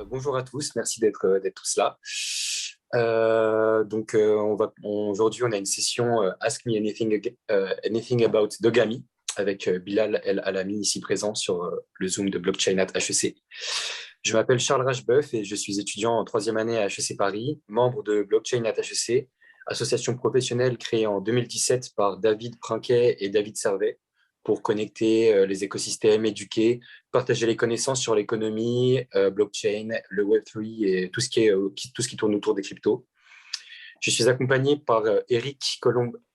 Bonjour à tous, merci d'être tous là. Aujourd'hui, on a une session Ask Me Anything About Dogami avec Bilal El Alami ici présent sur le Zoom de Blockchain at HEC. Je m'appelle Charles Rachebeuf et je suis étudiant en troisième année à HEC Paris, membre de Blockchain at HEC, association professionnelle créée en 2017 par David Prinquet et David Servet pour connecter les écosystèmes, éduquer, partager les connaissances sur l'économie, blockchain, le Web3 et tout ce qui tourne autour des cryptos. Je suis accompagné par Eric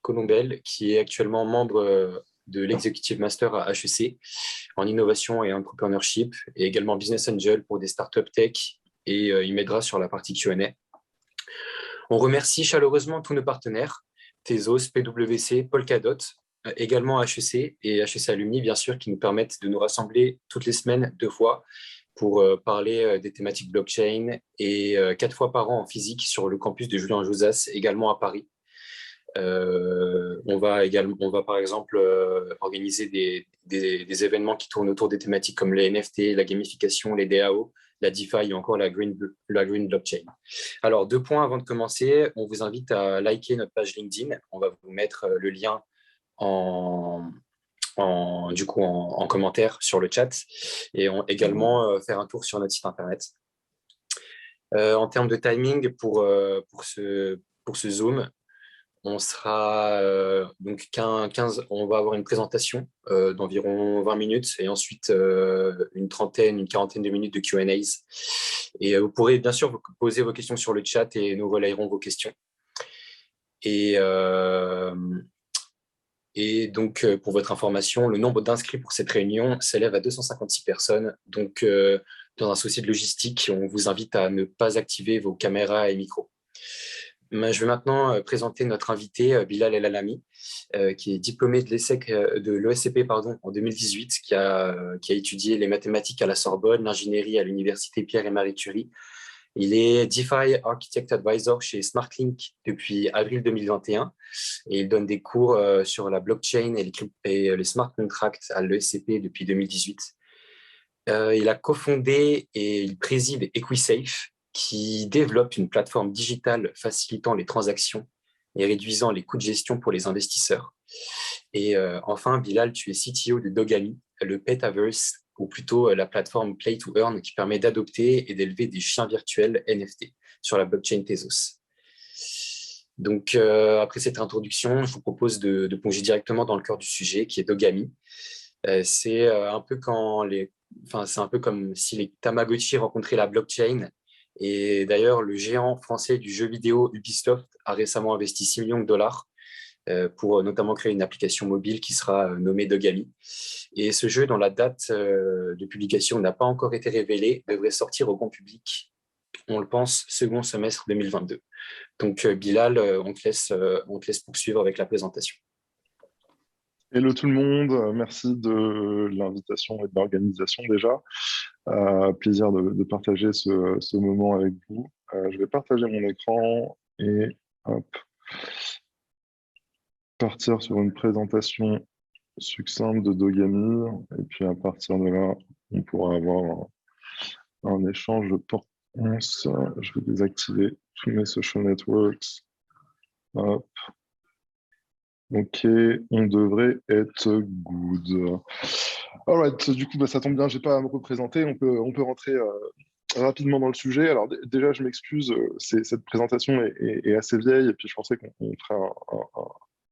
Colombel, qui est actuellement membre de l'Executive Master à HEC en innovation et entrepreneurship, et également Business Angel pour des startups tech, et il m'aidera sur la partie Q&A. On remercie chaleureusement tous nos partenaires, Tezos, PwC, Polkadot, également HEC et HEC Alumni, bien sûr, qui nous permettent de nous rassembler toutes les semaines 2 fois pour parler des thématiques blockchain et 4 fois par an en physique sur le campus de Julian Josas, également à Paris. On va par exemple organiser des événements qui tournent autour des thématiques comme les NFT, la gamification, les DAO, la DeFi et encore la green blockchain. Alors, 2 points avant de commencer. On vous invite à liker notre page LinkedIn. On va vous mettre le lien en commentaire sur le chat et également faire un tour sur notre site internet. En termes de timing pour ce Zoom, on sera on va avoir une présentation d'environ 20 minutes et ensuite une quarantaine de minutes de Q&As. Et vous pourrez bien sûr vous poser vos questions sur le chat et nous relayerons vos questions. Et donc, pour votre information, le nombre d'inscrits pour cette réunion s'élève à 256 personnes. Donc, dans un souci de logistique, on vous invite à ne pas activer vos caméras et micros. Je vais maintenant présenter notre invité, Bilal El Alami, qui est diplômé de l'ESCP en 2018, qui a étudié les mathématiques à la Sorbonne, l'ingénierie à l'université Pierre et Marie Curie. Il est DeFi Architect Advisor chez SmartLink depuis avril 2021 et il donne des cours sur la blockchain et les smart contracts à l'ESCP depuis 2018. Il a cofondé et il préside EquiSafe, qui développe une plateforme digitale facilitant les transactions et réduisant les coûts de gestion pour les investisseurs. Et enfin, Bilal, tu es CTO de Dogami, le Petaverse, ou plutôt la plateforme Play to Earn qui permet d'adopter et d'élever des chiens virtuels NFT sur la blockchain Tezos. Donc, après cette introduction, je vous propose de plonger directement dans le cœur du sujet, qui est Dogami. C'est un peu comme si les Tamagotchi rencontraient la blockchain. Et d'ailleurs, le géant français du jeu vidéo Ubisoft a récemment investi 6 millions de dollars pour notamment créer une application mobile qui sera nommée Dogami. Et ce jeu, dont la date de publication n'a pas encore été révélée, devrait sortir au grand public, on le pense, second semestre 2022. Donc Bilal, on te laisse poursuivre avec la présentation. Hello tout le monde, merci de l'invitation et de l'organisation déjà. Plaisir de partager ce moment avec vous. Je vais partager mon écran et hop, partir sur une présentation succincte de Dogami. Et puis à partir de là, on pourra avoir un échange, je pense. Je vais désactiver tous mes social networks. Hop. Ok, on devrait être good. Alright, du coup, ça tombe bien, j'ai pas à me représenter. On peut rentrer rapidement dans le sujet. Alors déjà, je m'excuse, cette présentation est assez vieille et puis je pensais qu'on ferait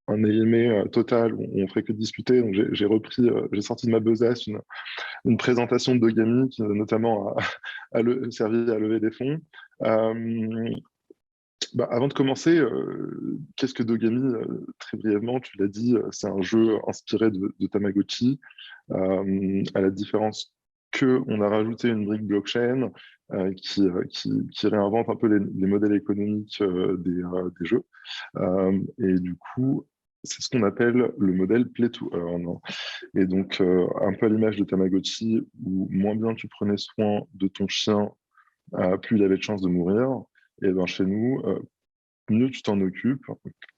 un AMA total où on ferait que discuter. Donc j'ai sorti de ma besace une présentation de Dogami qui notamment a servi à lever des fonds. Avant de commencer, qu'est-ce que Dogami? Très brièvement, tu l'as dit, c'est un jeu inspiré de Tamagotchi, à la différence qu'on a rajouté une brique blockchain qui réinvente un peu les modèles économiques des jeux. Et du coup, c'est ce qu'on appelle le modèle Play to Earn. Et donc, un peu à l'image de Tamagotchi, où moins bien tu prenais soin de ton chien, plus il avait de chances de mourir. Et ben chez nous, mieux tu t'en occupes,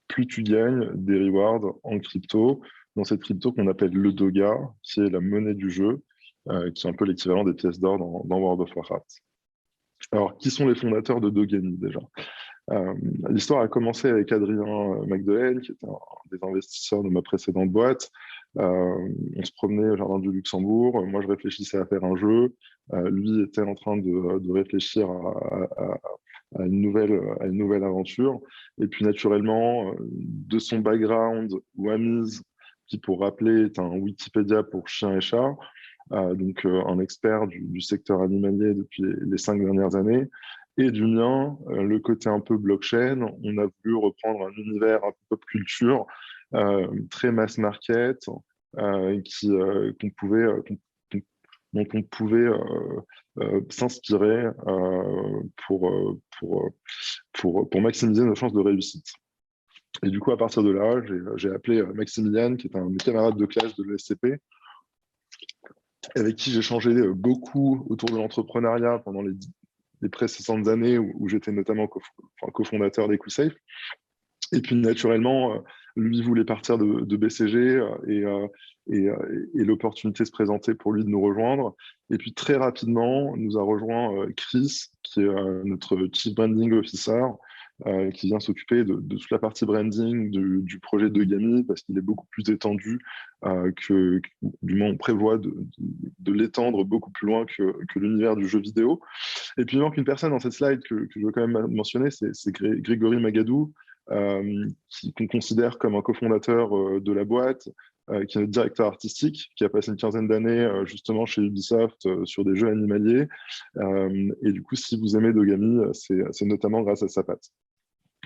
plus tu gagnes des rewards en crypto, dans cette crypto qu'on appelle le Doga, qui est la monnaie du jeu, qui est un peu l'équivalent des pièces d'or dans World of Warcraft. Alors, qui sont les fondateurs de Dogami déjà? Euh, L'histoire a commencé avec Adrien Magdelaine, qui était un des investisseurs de ma précédente boîte. On se promenait au Jardin du Luxembourg. Moi, je réfléchissais à faire un jeu. Lui était en train de réfléchir à une nouvelle aventure. Et puis, naturellement, de son background, Wamiz, qui, pour rappeler, est un Wikipédia pour chiens et chats, donc un expert du secteur animalier depuis les 5 dernières années, et du mien, le côté un peu blockchain. On a voulu reprendre un univers un peu pop culture, très mass market, qu'on pouvait, dont on pouvait s'inspirer pour maximiser nos chances de réussite. Et du coup, à partir de là, j'ai appelé Maximilian, qui est un de mes camarades de classe de l'ESCP, avec qui j'ai changé beaucoup autour de l'entrepreneuriat pendant les précédentes années où j'étais notamment cofondateur d'EquiSafe. Et puis naturellement, lui voulait partir de BCG et l'opportunité se présentait pour lui de nous rejoindre. Et puis très rapidement, nous a rejoint Chris, qui est notre Chief Branding Officer, qui vient s'occuper de toute la partie branding du projet de Gami, parce qu'il est beaucoup plus étendu du moins on prévoit de l'étendre beaucoup plus loin que l'univers du jeu vidéo. Et puis il manque une personne dans cette slide que je veux quand même mentionner, c'est Grégory Magadou, qu'on considère comme un cofondateur de la boîte, qui est notre directeur artistique, qui a passé une quinzaine d'années justement chez Ubisoft sur des jeux animaliers. Et du coup, si vous aimez Dogami, c'est notamment grâce à sa patte.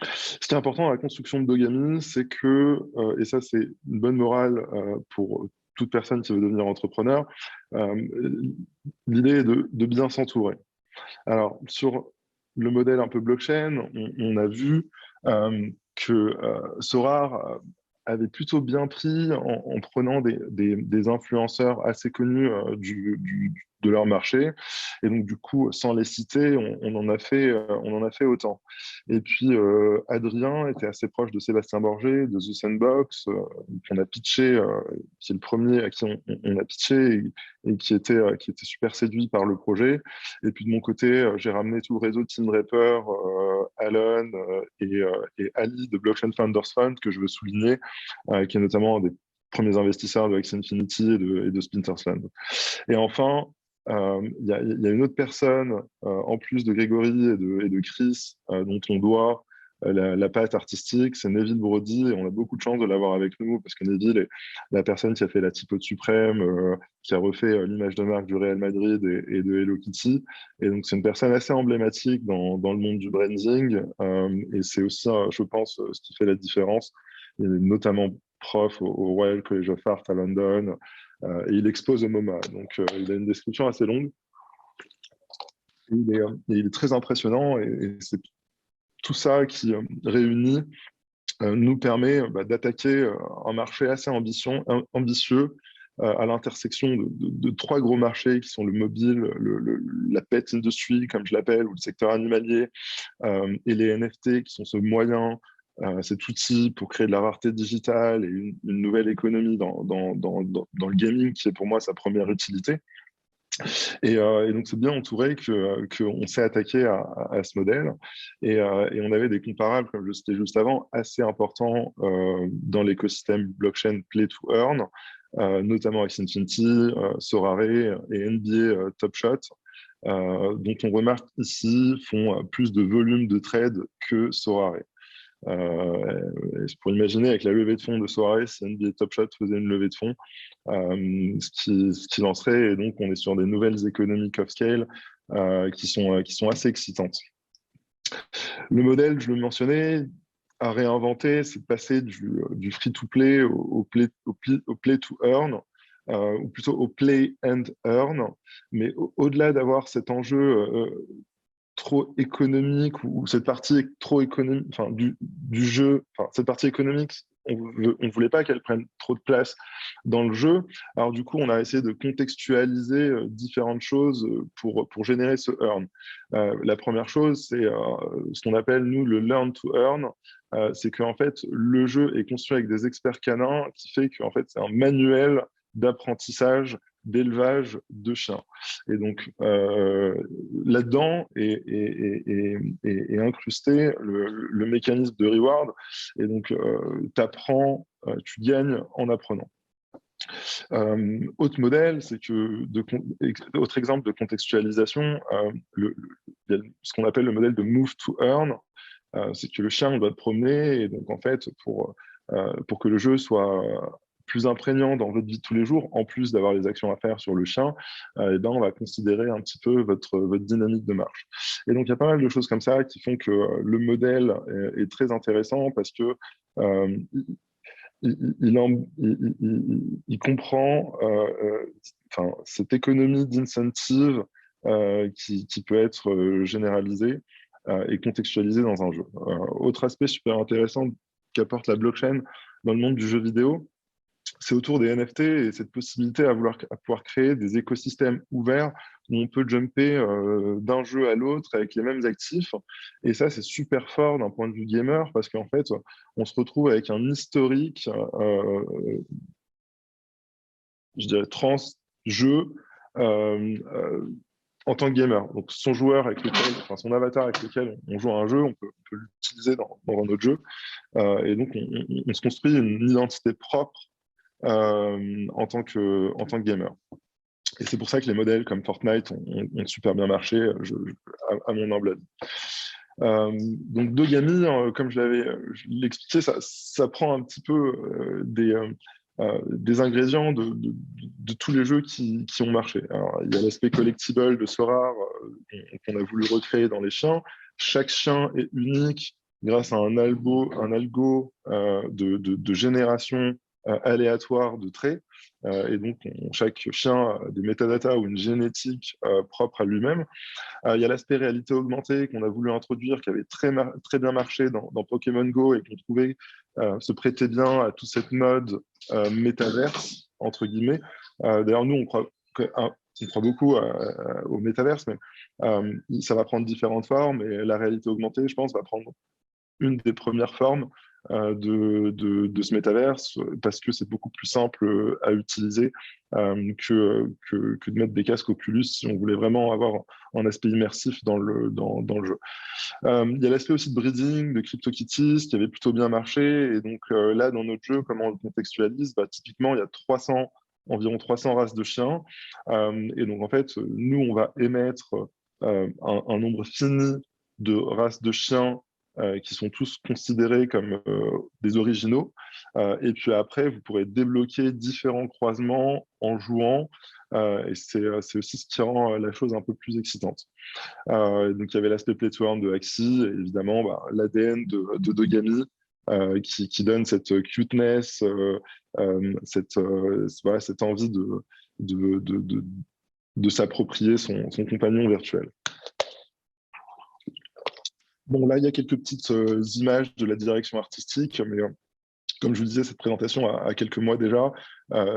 Ce qui est important dans la construction de Dogami, c'est que, et ça c'est une bonne morale pour toute personne qui veut devenir entrepreneur, l'idée est de bien s'entourer. Alors, sur le modèle un peu blockchain, on a vu que Sorare avait plutôt bien pris en prenant des influenceurs assez connus de leur marché. Et donc, du coup, sans les citer, on en a fait autant. Et puis, Adrien était assez proche de Sébastien Borgé, de The Sandbox, qu'on a pitché, qui est le premier à qui on a pitché et qui était super séduit par le projet. Et puis de mon côté, j'ai ramené tout le réseau de Team Draper, Alan et Ali de Blockchain Founders Fund, que je veux souligner, qui est notamment un des premiers investisseurs de Axie Infinity et de Splinters Fund. Et enfin, il y a une autre personne, en plus de Grégory et de Chris, dont on doit la patte artistique, c'est Neville Brody, et on a beaucoup de chance de l'avoir avec nous, parce que Neville est la personne qui a fait la typo suprême, qui a refait l'image de marque du Real Madrid et de Hello Kitty. Et donc, c'est une personne assez emblématique dans le monde du branding, et c'est aussi, je pense, ce qui fait la différence. Il est notamment prof au Royal College of Art à London, et il expose au MoMA. Donc, il a une description assez longue. Il est très impressionnant, et c'est tout ça qui réunit nous permet d'attaquer un marché assez ambitieux à l'intersection de trois gros marchés qui sont le mobile, la pet industry, comme je l'appelle, ou le secteur animalier, et les NFT, qui sont ce moyen, cet outil pour créer de la rareté digitale et une nouvelle économie dans le gaming, qui est pour moi sa première utilité. Et donc, c'est bien entouré qu'on s'est attaqué à ce modèle. Et on avait des comparables, comme je le citais juste avant, assez importants dans l'écosystème blockchain Play to Earn, notamment Axie Infinity, Sorare et NBA Top Shot, dont on remarque ici font plus de volume de trade que Sorare. Pour imaginer, avec la levée de fonds de Sorare, si NBA Top Shot faisait une levée de fonds, ce qui lancerait, et donc on est sur des nouvelles économies off scale qui sont assez excitantes. Le modèle, je le mentionnais, à réinventer, c'est de passer du free-to-play au play-to-earn, ou plutôt au play and earn, mais au-delà d'avoir cet enjeu trop économique, ou cette partie trop économique, enfin, du jeu, enfin, cette partie économique on voulait pas qu'elle prenne trop de place dans le jeu. Alors du coup, on a essayé de contextualiser différentes choses pour générer ce earn. La première chose, c'est ce qu'on appelle, nous, le learn to earn. C'est qu'en fait, le jeu est construit avec des experts canins qui fait qu'en fait, c'est un manuel d'apprentissage, d'élevage de chiens. Et donc, là-dedans est incrusté le mécanisme de reward. Et donc, tu gagnes en apprenant. Autre modèle, c'est que, autre exemple de contextualisation, il y a ce qu'on appelle le modèle de move to earn. C'est que le chien doit te promener, et donc en fait, pour que le jeu soit plus imprégnant dans votre vie de tous les jours, en plus d'avoir les actions à faire sur le chien, et ben, on va considérer un petit peu votre dynamique de marche. Et donc, il y a pas mal de choses comme ça qui font que le modèle est très intéressant parce que il comprend cette économie d'incentive qui peut être généralisée et contextualisée dans un jeu. Autre aspect super intéressant qu'apporte la blockchain dans le monde du jeu vidéo, c'est autour des NFT et cette possibilité à pouvoir créer des écosystèmes ouverts où on peut jumper d'un jeu à l'autre avec les mêmes actifs. Et ça, c'est super fort d'un point de vue gamer parce qu'en fait, on se retrouve avec un historique, je dirais, trans-jeu en tant que gamer. Donc, son joueur avec lequel, enfin, son avatar avec lequel on joue à un jeu, on peut l'utiliser dans un autre jeu. Et donc, on se construit une identité propre en tant que gamer. Et c'est pour ça que les modèles comme Fortnite ont super bien marché, à mon humble avis. Donc Dogami, comme je l'ai expliqué, ça prend un petit peu des ingrédients de tous les jeux qui ont marché. Alors, il y a l'aspect collectible de Sora qu'on a voulu recréer dans les chiens. Chaque chien est unique grâce à un algo de génération aléatoire de traits. Et donc, chaque chien a des métadatas ou une génétique propre à lui-même. Il y a l'aspect réalité augmentée qu'on a voulu introduire, qui avait très bien marché dans Pokémon Go et qu'on trouvait se prêtait bien à toute cette mode métaverse, entre guillemets. D'ailleurs, nous, on croit beaucoup au métaverse, mais ça va prendre différentes formes et la réalité augmentée, je pense, va prendre une des premières formes de ce métaverse parce que c'est beaucoup plus simple à utiliser que de mettre des casques Oculus si on voulait vraiment avoir un aspect immersif dans le jeu. Il y a l'aspect aussi de breeding, de CryptoKitties qui avait plutôt bien marché. Et donc là, dans notre jeu, comment on le contextualise, typiquement, il y a environ 300 races de chiens. Et donc, en fait, nous, on va émettre un nombre fini de races de chiens qui sont tous considérés comme des originaux. Et puis après, vous pourrez débloquer différents croisements en jouant. Et c'est aussi ce qui rend la chose un peu plus excitante. Donc il y avait l'aspect play to earn de Axie, et évidemment l'ADN de Dogami qui donne cette cuteness, cette envie de s'approprier son compagnon virtuel. Bon, là, il y a quelques petites images de la direction artistique, mais comme je vous disais, cette présentation a quelques mois déjà.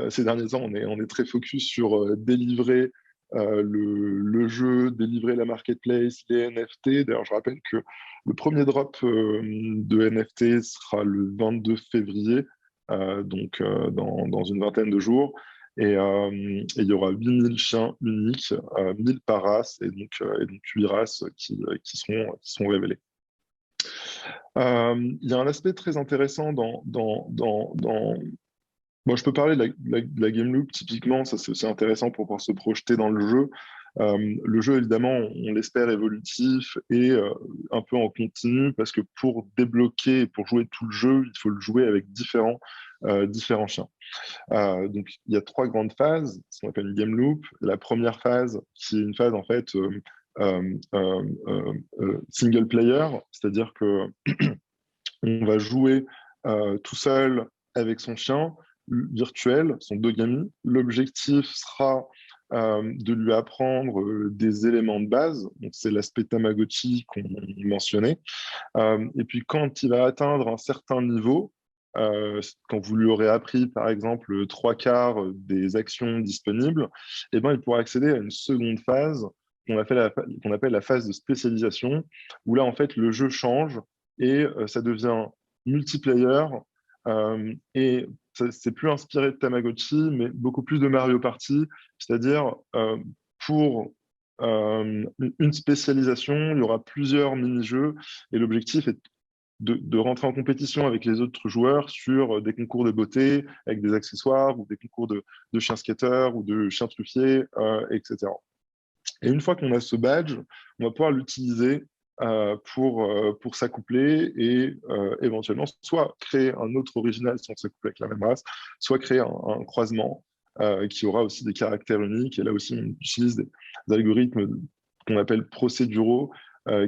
Ces derniers temps, on est très focus sur délivrer le jeu, délivrer la marketplace, les NFT. D'ailleurs, je rappelle que le premier drop de NFT sera le 22 février, donc dans une vingtaine de jours. Et il y aura 8000 chiens uniques, 1000 par race, et donc 8 races qui seront révélées. Il y a un aspect très intéressant Bon, je peux parler de la game loop, typiquement, ça c'est aussi intéressant pour pouvoir se projeter dans le jeu. Le jeu, évidemment, on l'espère évolutif et un peu en continu, parce que pour débloquer et pour jouer tout le jeu, il faut le jouer avec différents chiens. Donc, il y a 3 grandes phases, ce qu'on appelle une game loop. La première phase, qui est une phase, en fait, single player, c'est-à-dire que on va jouer tout seul avec son chien virtuel, son Dogami. L'objectif sera de lui apprendre des éléments de base, donc c'est l'aspect Tamagotchi qu'on mentionnait. Et puis quand il va atteindre un certain niveau, quand vous lui aurez appris, par exemple, 3/4 des actions disponibles, eh ben, il pourra accéder à une seconde phase qu'on appelle la phase de spécialisation, où là, en fait, le jeu change et ça devient multiplayer. Et c'est plus inspiré de Tamagotchi, mais beaucoup plus de Mario Party, c'est-à-dire pour une spécialisation, il y aura plusieurs mini-jeux et l'objectif est de rentrer en compétition avec les autres joueurs sur des concours de beauté avec des accessoires ou des concours de chiens skateurs ou de chiens truffiers, etc. Et une fois qu'on a ce badge, on va pouvoir l'utiliser pour s'accoupler et éventuellement soit créer un autre original si on s'accouple avec la même race, soit créer un croisement qui aura aussi des caractères uniques. Et là aussi, on utilise des algorithmes qu'on appelle procéduraux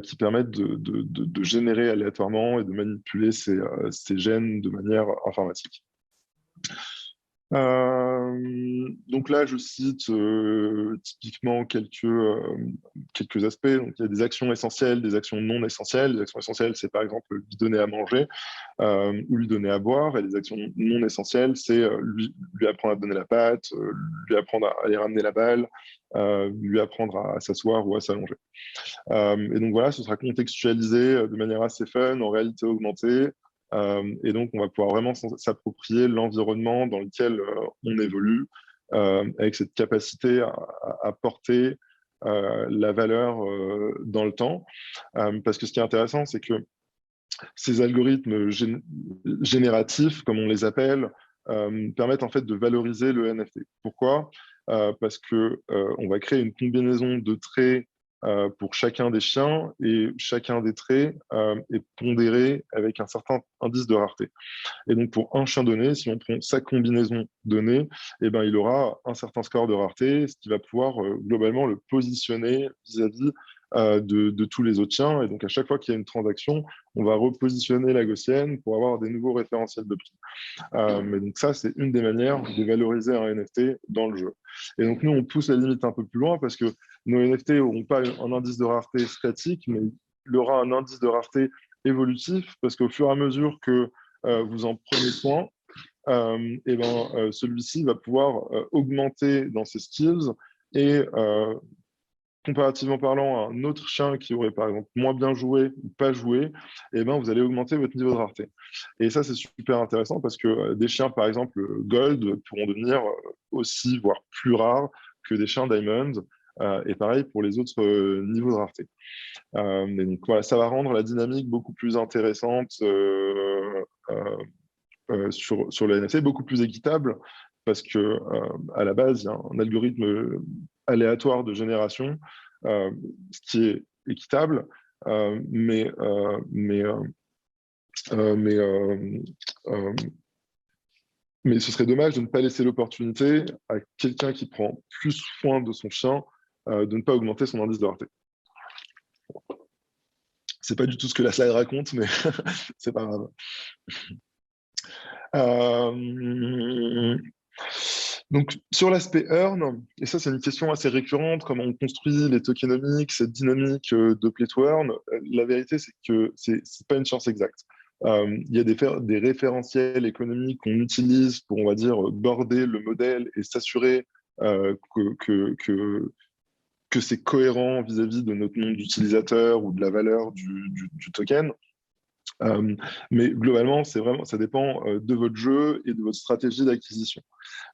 qui permettent de générer aléatoirement et de manipuler ces gènes de manière informatique. Donc là, je cite typiquement quelques aspects. Donc, il y a des actions essentielles, des actions non essentielles. Les actions essentielles, c'est par exemple lui donner à manger ou lui donner à boire. Et les actions non essentielles, c'est lui apprendre à donner la patte, lui apprendre à aller ramener la balle, lui apprendre à s'asseoir ou à s'allonger. Et donc voilà, ce sera contextualisé de manière assez fun, en réalité augmentée. Et donc, on va pouvoir vraiment s'approprier l'environnement dans lequel on évolue, avec cette capacité à porter la valeur dans le temps. Parce que ce qui est intéressant, c'est que ces algorithmes génératifs, comme on les appelle, permettent en fait de valoriser le NFT. Pourquoi? Parce que on va créer une combinaison de traits pour chacun des chiens et chacun des traits est pondéré avec un certain indice de rareté. Et donc pour un chien donné, si on prend sa combinaison donnée, eh ben, il aura un certain score de rareté, ce qui va pouvoir globalement le positionner vis-à-vis de tous les autres chiens. Et donc à chaque fois qu'il y a une transaction, on va repositionner la gaussienne pour avoir des nouveaux référentiels de prix. Mais donc ça, c'est une des manières de valoriser un NFT dans le jeu. Et donc nous, on pousse la limite un peu plus loin parce que nos NFT n'auront pas un indice de rareté statique, mais il aura un indice de rareté évolutif parce qu'au fur et à mesure que vous en prenez soin, et ben, celui-ci va pouvoir augmenter dans ses skills et comparativement parlant à un autre chien qui aurait par exemple moins bien joué ou pas joué, et ben, vous allez augmenter votre niveau de rareté. Et ça, c'est super intéressant parce que des chiens, par exemple, Gold pourront devenir aussi, voire plus rares que des chiens Diamond. Et pareil pour les autres niveaux de rareté. Et donc voilà, ça va rendre la dynamique beaucoup plus intéressante sur le NFT, beaucoup plus équitable parce que à la base, il y a un algorithme aléatoire de génération, ce qui est équitable, mais, mais, mais, mais ce serait dommage de ne pas laisser l'opportunité à quelqu'un qui prend plus soin de son chien de ne pas augmenter son indice de rareté. C'est pas du tout ce que la slide raconte, mais c'est pas grave. Donc, sur l'aspect earn, et ça, c'est une question assez récurrente, comment on construit les tokenomics, cette dynamique de play to earn. La vérité, c'est que c'est pas une science exacte. Il y a des référentiels économiques qu'on utilise pour, on va dire, border le modèle et s'assurer que c'est cohérent vis-à-vis de notre nombre d'utilisateurs ou de la valeur du token. Mais globalement, ça dépend de votre jeu et de votre stratégie d'acquisition.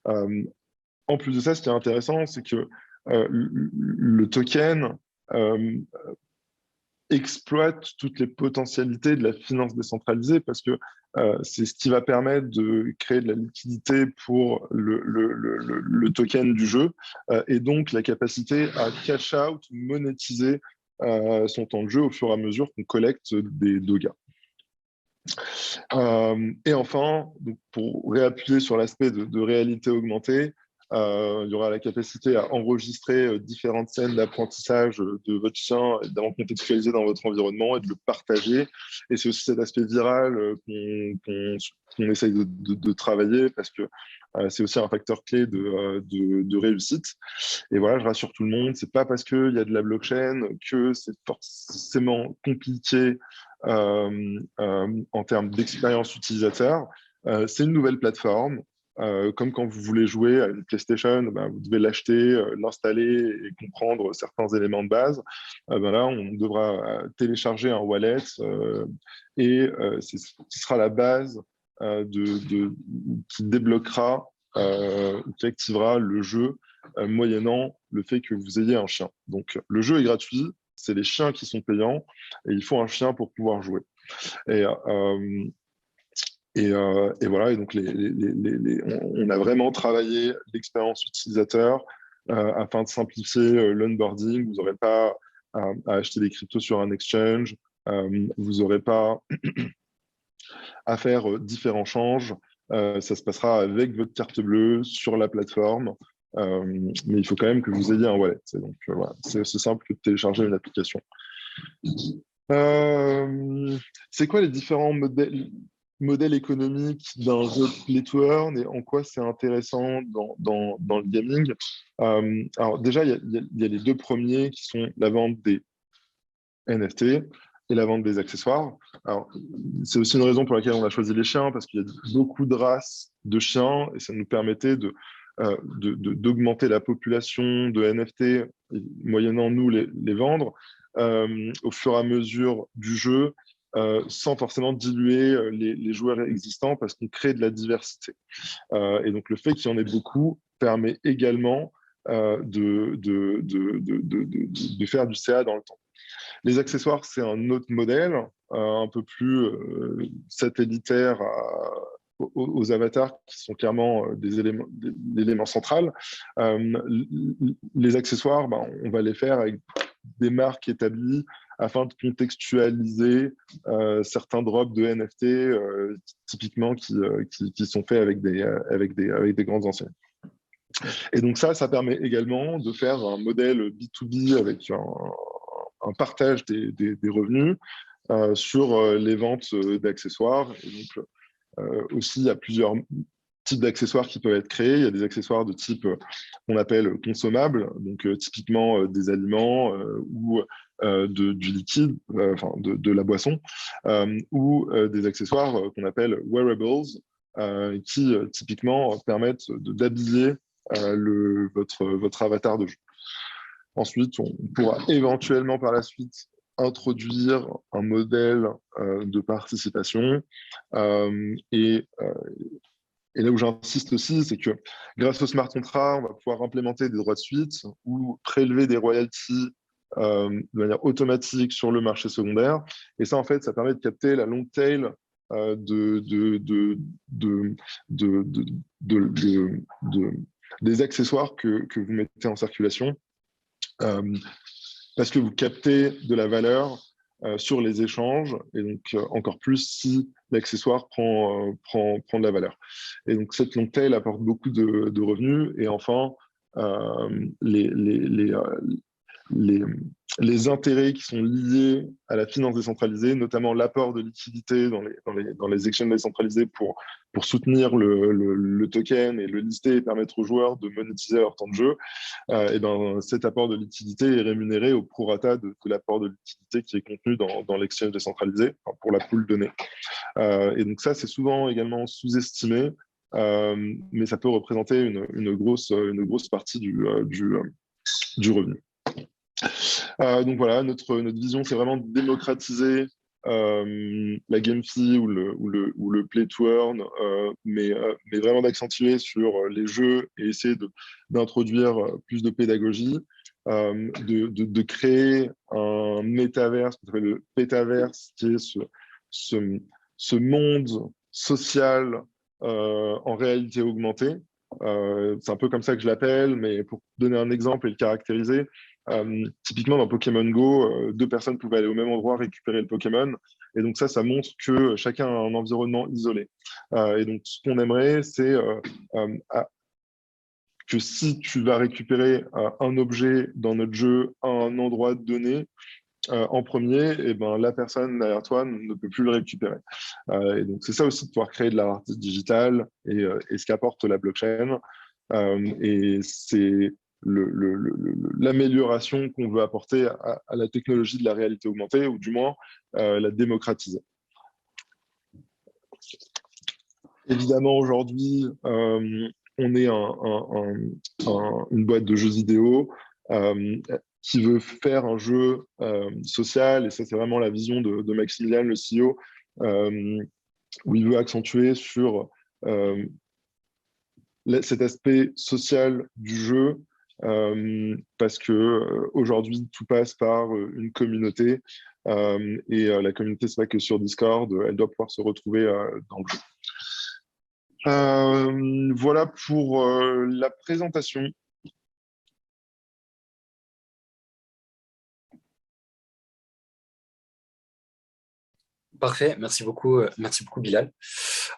En plus de ça, ce qui est intéressant, c'est que le token exploite toutes les potentialités de la finance décentralisée parce que c'est ce qui va permettre de créer de la liquidité pour le token du jeu et donc la capacité à cash out, monétiser son temps de jeu au fur et à mesure qu'on collecte des dogas. Et enfin, donc pour réappuyer sur l'aspect de réalité augmentée, il y aura la capacité à enregistrer différentes scènes d'apprentissage de votre chien, d'en contextualiser dans votre environnement et de le partager. Et c'est aussi cet aspect viral qu'on essaye de travailler parce que c'est aussi un facteur clé de réussite. Et voilà, je rassure tout le monde, c'est pas parce qu'il y a de la blockchain que c'est forcément compliqué en termes d'expérience utilisateur. C'est une nouvelle plateforme. Comme quand vous voulez jouer à une PlayStation, ben, vous devez l'acheter, l'installer et comprendre certains éléments de base. Ben là, on devra télécharger un wallet et ce sera la base qui débloquera, qui activera le jeu moyennant le fait que vous ayez un chien. Donc, le jeu est gratuit, c'est les chiens qui sont payants et il faut un chien pour pouvoir jouer. Et, et voilà, et donc on a vraiment travaillé l'expérience utilisateur afin de simplifier l'onboarding. Vous n'aurez pas à acheter des cryptos sur un exchange, vous n'aurez pas à faire différents changes. Ça se passera avec votre carte bleue sur la plateforme, mais il faut quand même que vous ayez un wallet. Donc voilà, c'est aussi simple que de télécharger une application. C'est quoi les différents modèles économiques d'un jeu play to earn et en quoi c'est intéressant dans le gaming? Alors déjà, il y a les deux premiers qui sont la vente des NFT et la vente des accessoires. Alors, c'est aussi une raison pour laquelle on a choisi les chiens, parce qu'il y a beaucoup de races de chiens et ça nous permettait d'augmenter la population de NFT, moyennant nous les vendre, au fur et à mesure du jeu, sans forcément diluer les joueurs existants, parce qu'on crée de la diversité. Et donc, le fait qu'il y en ait beaucoup permet également de faire du CA dans le temps. Les accessoires, c'est un autre modèle, un peu plus satellitaire aux avatars qui sont clairement l'élément central. Les accessoires, ben, on va les faire avec des marques établies afin de contextualiser certains drops de NFT typiquement qui sont faits avec des grandes enseignes. Et donc ça permet également de faire un modèle B2B avec un partage des revenus sur les ventes d'accessoires. Et donc, aussi, il y a plusieurs types d'accessoires qui peuvent être créés. Il y a des accessoires de type qu'on appelle consommables, donc typiquement des aliments ou du liquide, enfin de la boisson, ou des accessoires qu'on appelle wearables, qui typiquement permettent d'habiller votre avatar de jeu. Ensuite, on pourra éventuellement par la suite introduire un modèle de participation. Et là où j'insiste aussi, c'est que grâce au smart contract, on va pouvoir implémenter des droits de suite ou prélever des royalties de manière automatique sur le marché secondaire. Et ça, en fait, ça permet de capter la long tail des accessoires que vous mettez en circulation. Parce que vous captez de la valeur sur les échanges, et donc encore plus si l'accessoire prend de la valeur. Et donc cette long tail apporte beaucoup de revenus. Et enfin, les intérêts qui sont liés à la finance décentralisée, notamment l'apport de liquidité dans les exchanges décentralisés pour soutenir le token et le lister et permettre aux joueurs de monétiser leur temps de jeu, et ben, cet apport de liquidité est rémunéré au prorata de l'apport de liquidité qui est contenu dans l'exchange décentralisé, enfin, pour la pool donnée. Et donc ça, c'est souvent également sous-estimé, mais ça peut représenter une grosse partie du revenu. Donc voilà, notre vision, c'est vraiment de démocratiser la game fee ou le play to earn, mais vraiment d'accentuer sur les jeux et essayer d'introduire plus de pédagogie, de créer un métaverse, qu'on appelle le pétaverse, qui est ce monde social en réalité augmentée. C'est un peu comme ça que je l'appelle, mais pour donner un exemple et le caractériser, typiquement dans Pokémon Go, deux personnes pouvaient aller au même endroit récupérer le Pokémon, et donc ça montre que chacun a un environnement isolé. Et donc ce qu'on aimerait, c'est que si tu vas récupérer un objet dans notre jeu à un endroit donné, en premier, et ben, la personne derrière toi ne peut plus le récupérer. Et donc, c'est ça aussi de pouvoir créer de la rareté digitale et ce qu'apporte la blockchain. Et c'est l'amélioration qu'on veut apporter à la technologie de la réalité augmentée, ou du moins la démocratiser. Évidemment, aujourd'hui, on est une boîte de jeux vidéo qui veut faire un jeu social, et ça, c'est vraiment la vision de Maximilian, le CEO, où il veut accentuer sur cet aspect social du jeu, parce que aujourd'hui tout passe par une communauté, et la communauté, c'est pas que sur Discord, elle doit pouvoir se retrouver dans le jeu. Voilà pour la présentation. Parfait, merci beaucoup Bilal.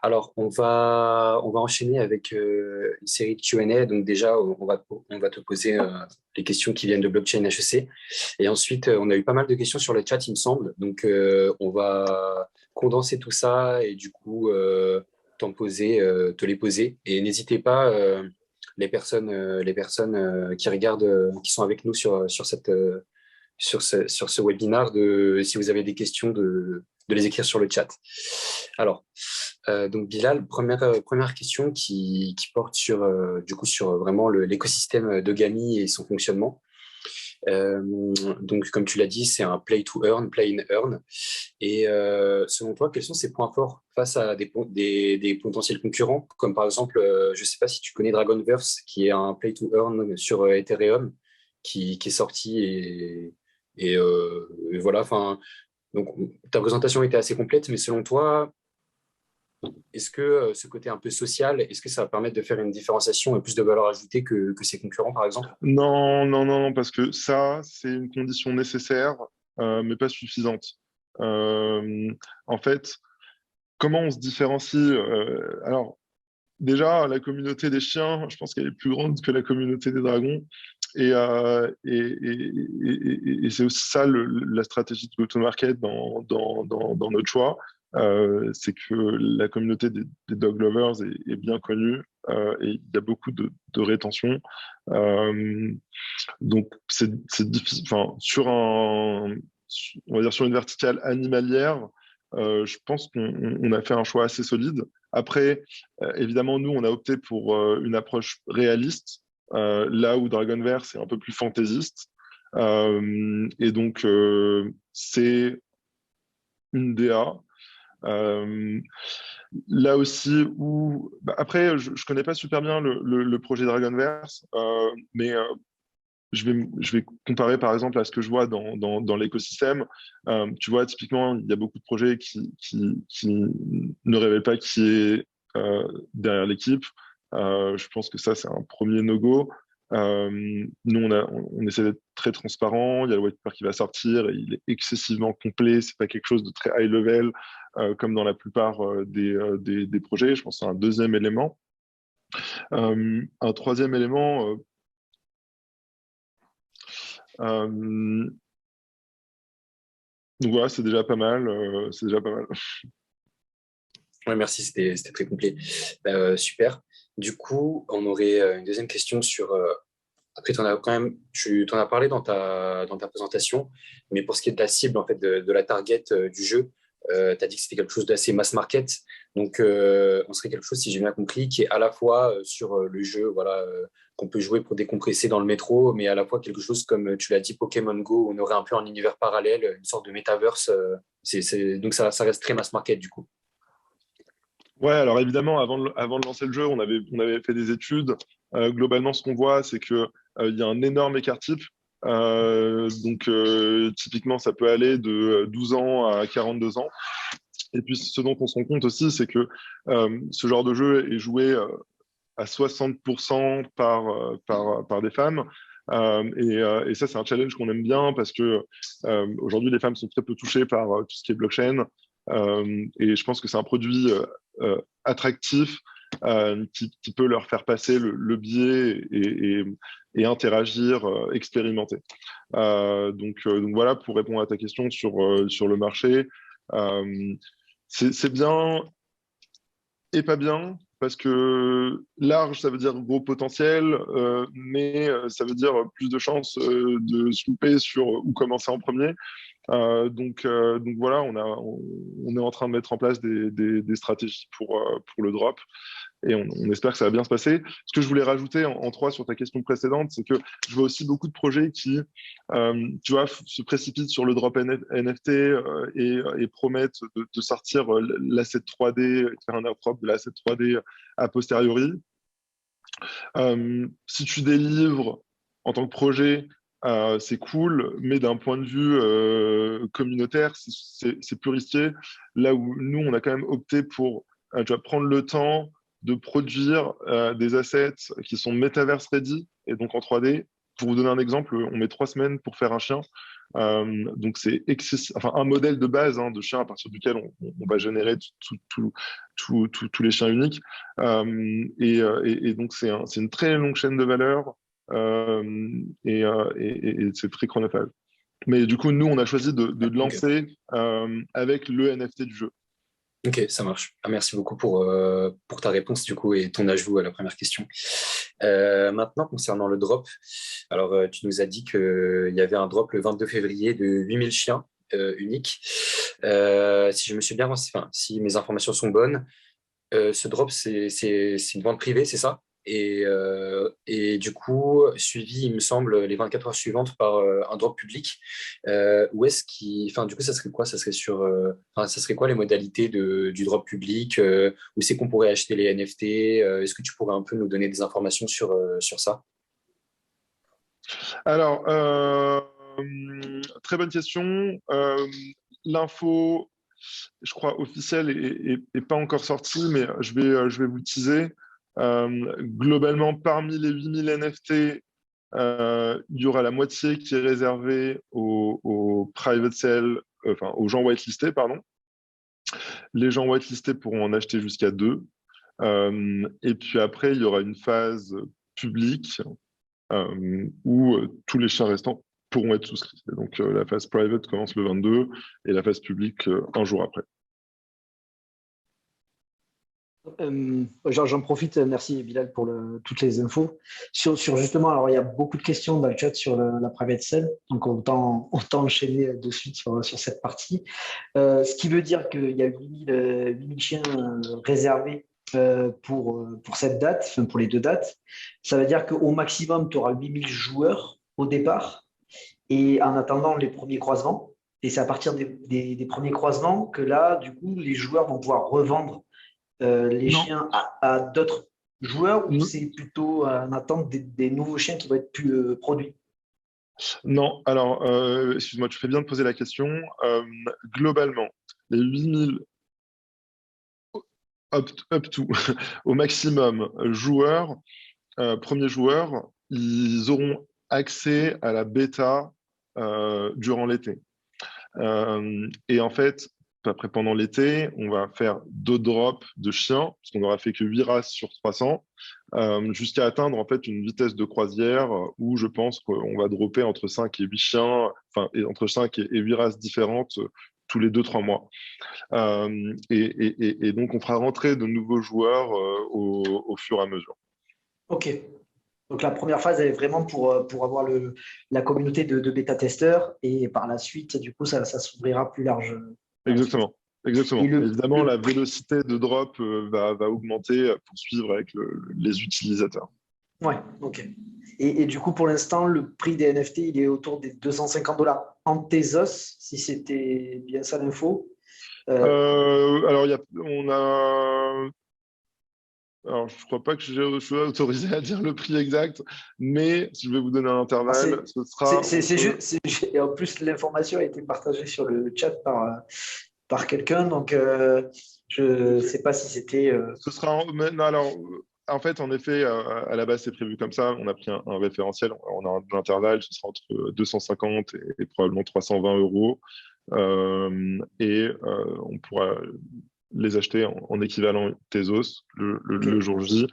Alors, on va enchaîner avec une série de Q&A. Donc déjà, on va te poser les questions qui viennent de Blockchain HEC. Et ensuite, on a eu pas mal de questions sur le chat, il me semble. Donc, on va condenser tout ça et du coup, te les poser. Et n'hésitez pas, les personnes qui regardent, qui sont avec nous sur ce webinaire, si vous avez des questions, de les écrire sur le chat. Alors, donc Bilal, première question qui porte du coup, sur vraiment l'écosystème d'Ogami et son fonctionnement. Donc, comme tu l'as dit, c'est un play to earn, play in earn. Et selon toi, quels sont ses points forts face à des potentiels concurrents, comme par exemple, je ne sais pas si tu connais Dragonverse, qui est un play to earn sur Ethereum, qui est sorti et voilà. Enfin, donc ta présentation était assez complète, mais selon toi, est-ce que ce côté un peu social, est-ce que ça va permettre de faire une différenciation et plus de valeur ajoutée que ses concurrents, par exemple? Non, non, non, non, parce que ça, c'est une condition nécessaire, mais pas suffisante. Euh, En fait, comment on se différencie? Alors, déjà, la communauté des chiens, je pense qu'elle est plus grande que la communauté des dragons. Et c'est aussi ça la stratégie de go-to-market dans notre choix. C'est que la communauté des dog lovers est bien connue, et il y a beaucoup de rétention. Euh, donc, c'est difficile. Enfin, on va dire sur une verticale animalière, je pense qu'on a fait un choix assez solide. Après, évidemment, nous, on a opté pour une approche réaliste, là où Dragonverse est un peu plus fantaisiste. Et donc, c'est une DA. Euh, Là aussi, où. Bah, après, je ne connais pas super bien le projet Dragonverse, mais je vais comparer par exemple à ce que je vois dans l'écosystème. Tu vois, typiquement, il y a beaucoup de projets qui ne révèlent pas qui est derrière l'équipe. Je pense que ça, c'est un premier no-go. Nous, on essaie d'être très transparent. Il y a le white paper qui va sortir et il est excessivement complet. C'est pas quelque chose de très high level comme dans la plupart des projets. Je pense que c'est un deuxième élément. Un troisième élément, euh, donc voilà, c'est déjà pas mal. C'est déjà pas mal. Ouais, merci, c'était très complet. Super. Du coup, on aurait une deuxième question sur. Après, tu t'en as parlé dans ta présentation, mais pour ce qui est de la cible, en fait, de la target du jeu, tu as dit que c'était quelque chose d'assez mass market. Donc, on serait quelque chose, si j'ai bien compris, qui est à la fois sur le jeu, voilà, qu'on peut jouer pour décompresser dans le métro, mais à la fois quelque chose comme tu l'as dit, Pokémon Go, on aurait un peu un univers parallèle, une sorte de metaverse. Donc, ça reste très mass market, du coup. Ouais, alors évidemment, avant de lancer le jeu, on avait fait des études. Globalement, ce qu'on voit, c'est que il y a un énorme écart type. Donc, typiquement, ça peut aller de 12 ans à 42 ans. Et puis, ce dont on se rend compte aussi, c'est que ce genre de jeu est joué à 60% par des femmes. Et ça, c'est un challenge qu'on aime bien parce que aujourd'hui, les femmes sont très peu touchées par tout ce qui est blockchain. Et je pense que c'est un produit attractif qui peut leur faire passer le biais et interagir, expérimenter. Donc voilà, pour répondre à ta question sur le marché, euh, c'est bien et pas bien, parce que large, ça veut dire gros potentiel, mais ça veut dire plus de chances de se louper sur où commencer en premier. Donc voilà, on est en train de mettre en place des stratégies pour le drop et on espère que ça va bien se passer. Ce que je voulais rajouter en trois sur ta question précédente, c'est que je vois aussi beaucoup de projets qui, tu vois, se précipitent sur le drop NFT et promettent de sortir l'asset 3D, de faire un airdrop de l'asset 3D a posteriori. Si tu délivres en tant que projet, c'est cool, mais d'un point de vue communautaire, c'est plus risqué. Là où nous, on a quand même opté pour tu vois, prendre le temps de produire des assets qui sont metaverse ready et donc en 3D. Pour vous donner un exemple, on met 3 semaines pour faire un chien. Donc c'est enfin, un modèle de base de chien à partir duquel on va générer tous les chiens uniques. Et donc c'est une très longue chaîne de valeur et c'est très chronophage. Mais du coup, nous, on a choisi de Ok. lancer avec le NFT du jeu. Ok, ça marche. Ah, merci beaucoup pour ta réponse du coup et ton ajout à la première question. Maintenant, concernant le drop, alors tu nous as dit qu'il y avait un drop le 22 février de 8000 chiens uniques. Si je me suis bien renseigné, enfin, si mes informations sont bonnes, ce drop, c'est une vente privée, c'est ça? Et du coup, suivi, il me semble, les 24 heures suivantes par un drop public. Où est-ce qui, enfin, du coup, ça serait quoi? Ça serait enfin, ça serait quoi les modalités du drop public? Où c'est qu'on pourrait acheter les NFT? Est-ce que tu pourrais un peu nous donner des informations sur ça? Alors, très bonne question. L'info, je crois, officielle est pas encore sortie, mais je vais vous teaser. Globalement, parmi les 8000 NFT, il y aura la moitié qui est réservée aux private sale, enfin aux gens whitelistés, pardon. Les gens whitelistés pourront en acheter jusqu'à 2. Et puis après, il y aura une phase publique où tous les chiens restants pourront être souscrits. Et donc la phase private commence le 22 et la phase publique un jour après. J'en profite, merci Bilal pour toutes les infos. Sur justement, alors il y a beaucoup de questions dans le chat sur la private sale, donc autant enchaîner de suite sur cette partie. Ce qui veut dire qu'il y a 8000 chiens réservés pour cette date, enfin pour les deux dates. Ça veut dire qu'au maximum, tu auras 8000 joueurs au départ et en attendant les premiers croisements. Et c'est à partir des premiers croisements que là, du coup, les joueurs vont pouvoir revendre les Non, chiens à d'autres joueurs ou non, c'est plutôt en attente des nouveaux chiens qui vont être plus produits? non. Alors, excuse-moi, tu fais bien de poser la question. Globalement, les 8000 up to au maximum joueurs, premiers joueurs, ils auront accès à la bêta durant l'été. Et en fait, après, pendant l'été, on va faire 2 drops de chiens, parce qu'on n'aura fait que 8 races sur 300, jusqu'à atteindre en fait une vitesse de croisière où je pense qu'on va dropper entre 5 et 8 chiens, enfin, entre 5 et 8 races différentes tous les 2-3 mois. Et donc, on fera rentrer de nouveaux joueurs au fur et à mesure. Ok. Donc la première phase elle est vraiment pour avoir la communauté de bêta-testeurs et par la suite, du coup, ça s'ouvrira plus large par la suite. Exactement. Et Exactement. Évidemment, la vélocité de drop va augmenter pour suivre avec les utilisateurs. Ouais, ok. Et du coup, pour l'instant, le prix des NFT, il est autour des 250 $ en Tezos, si c'était bien ça l'info. Alors, on a. Alors, je ne crois pas que je sois autorisé à dire le prix exact, mais si je vais vous donner un Ah, intervalle, ce sera c'est entre. juste, et en plus, l'information a été partagée sur le chat par quelqu'un, donc je ne sais pas si c'était. Ce sera. Non, alors, en fait, en effet, à la base, c'est prévu comme ça. On a pris un référentiel, on a un intervalle, ce sera entre 250 et probablement 320 euros. On pourra les acheter en équivalent Tezos Ok, le jour J,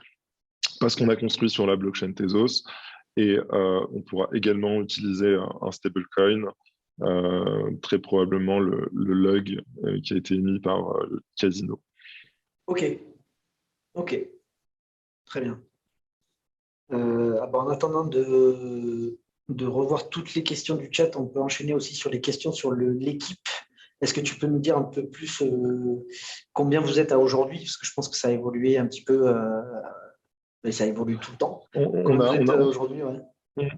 parce qu'on a construit sur la blockchain Tezos. Et on pourra également utiliser un stablecoin, très probablement le log qui a été émis par le casino. ok, ok, très bien. En attendant de revoir toutes les questions du chat. On peut enchaîner aussi sur les questions sur l'équipe. Est-ce que tu peux nous dire un peu plus combien vous êtes à aujourd'hui? Parce que je pense que ça a évolué un petit peu, et ça évolue tout le temps. Combien vous êtes aujourd'hui? Ouais.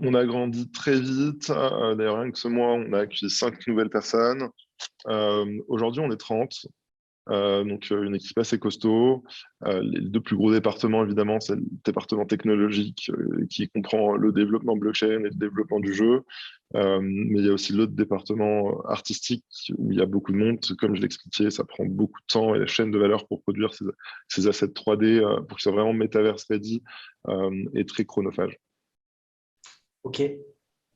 On a grandi très vite. D'ailleurs, rien que ce mois, on a accueilli 5 nouvelles personnes. Aujourd'hui, on est 30. Donc, une équipe assez costaud. Les deux plus gros départements, évidemment, c'est le département technologique qui comprend le développement blockchain et le développement du jeu. Mais il y a aussi l'autre département artistique où il y a beaucoup de monde. Comme je l'expliquais, ça prend beaucoup de temps et la chaîne de valeur pour produire ces assets 3D pour qu'ils soient vraiment metaverse ready est très chronophage. Ok,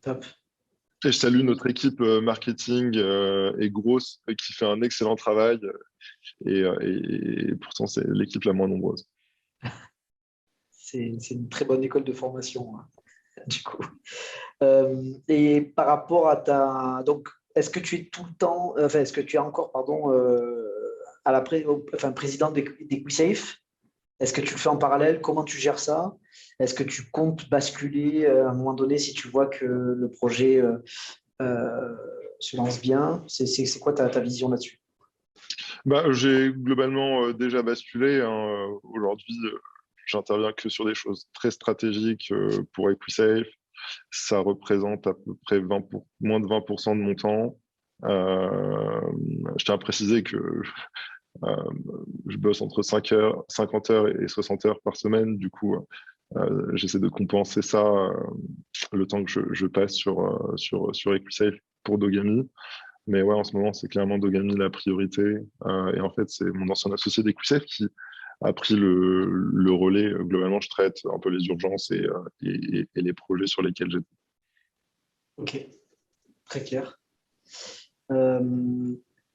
top. Et je salue notre équipe marketing et grosse qui fait un excellent travail et pourtant c'est l'équipe la moins nombreuse. C'est une très bonne école de formation, hein, du coup. Et par rapport à ta... Donc, est-ce que tu es tout le temps... Enfin, est-ce que tu es encore, pardon, à la président d'EquiSafe? Est-ce que tu le fais en parallèle? Comment tu gères ça? Est-ce que tu comptes basculer à un moment donné si tu vois que le projet se lance bien? C'est quoi ta vision là-dessus? J'ai globalement déjà basculé, hein. Aujourd'hui, j'interviens que sur des choses très stratégiques pour EquiSafe. Ça représente à peu près moins de 20% de mon temps. Je tiens à préciser que je bosse entre 50 heures et 60 heures par semaine. Du coup, j'essaie de compenser ça le temps que je passe sur EquiSafe pour Dogami. Mais ouais, en ce moment, c'est clairement Dogami la priorité. Et en fait, c'est mon ancien associé d'EquiSafe qui a pris le relais. Globalement, je traite un peu les urgences et les projets sur lesquels j'étais. Ok, très clair.